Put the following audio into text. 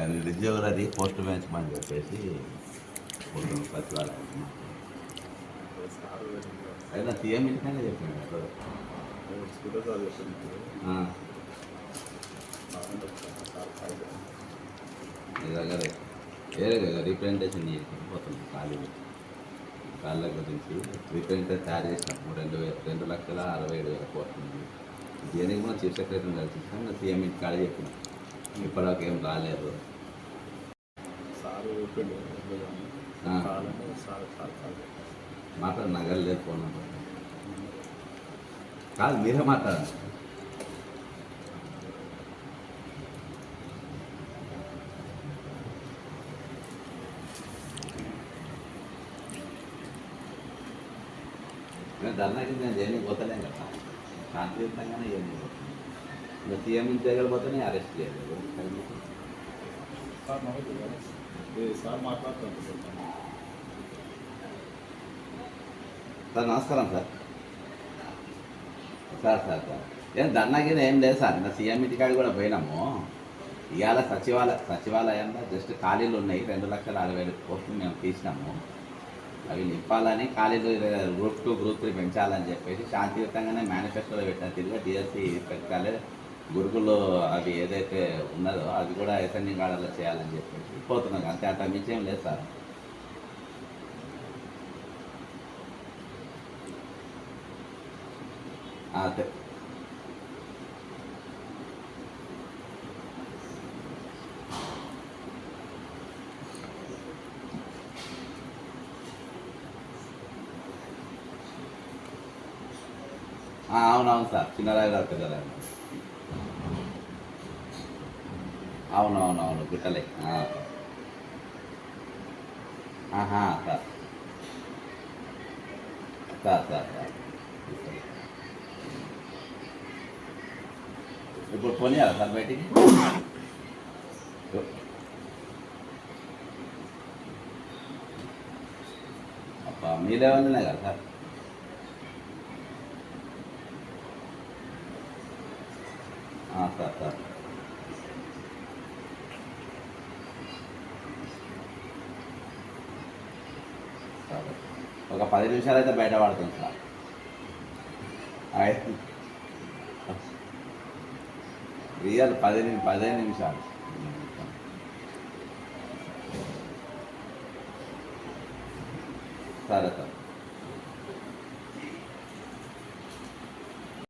అది నిరుద్యోగులు అది పోస్ట్ పెంచమని చెప్పేసి సచివాలయం అయినా సీఎం ఇంటికనే చెప్పాడు మీ దగ్గర వేరే కదా రిప్రజెంటేషన్ పోతుంది కాళ్ళ గురించి రిప్రజెంటేషన్ తయారు చేసినాము 2,60,67,000 పోతుంది. దీనికి కూడా చీఫ్ సెక్రటరీని కలిసిస్తాం సీఎం ఇంటి కాడ చెప్పినాం ఇప్పటిదాకా ఏం రాలేదు. మాట్లాడు నగలు లేదు ఫోన్ నెంబర్ కాదు మీరే మాట్లాడండి. మేము ధర్నాకి నేను జైలుకి పోతలేం కదా, శాంతియుతంగానే జైలుకి పోతాను. ఇంకా సీఎం ఇంటి దగ్గర పోతేనే అరెస్ట్ చేయలేదు. సార్ నమస్కారం సార్. సార్ ఏం ధర్నాకి ఏం లేదు సార్. నా సీఎం ఇంటి కాడికి కూడా పోయినాము. ఇవాళ సచివాలయంలో జస్ట్ ఖాళీలు ఉన్నాయి. 2,60,60,000 పోస్టులు మేము తీసినాము. అవి నింపాలని ఖాళీలు గ్రూప్ 2 గ్రూప్ 3 పెంచాలని చెప్పేసి శాంతియుతంగానే మేనిఫెస్టోలో పెట్టిన తిరిగి డిఎస్సి పెట్టాలి. గురుకులు అవి ఏదైతే ఉన్నదో అది కూడా అసెండింగ్ గార్డర్లో చేయాలని చెప్పేసి పోతున్నాం. అంతే, అంత మించి ఏం లేదు సార్. అదే అవునవును సార్. చిన్నరాయి గారు పెద్దరాయి. అవునవునవును గుట్టలే. సార్ సార్ సార్ సార్ ఇప్పుడు పోనీయాలా సార్ బయటికి? అబ్బా మీ లెవెల్లోనే కదా సార్. సార్ సార్ సరే, ఒక 10 నిమిషాలు అయితే బయట పడుతుంది సార్. రియల్ 15 నిమిషాలు. సరే సార్.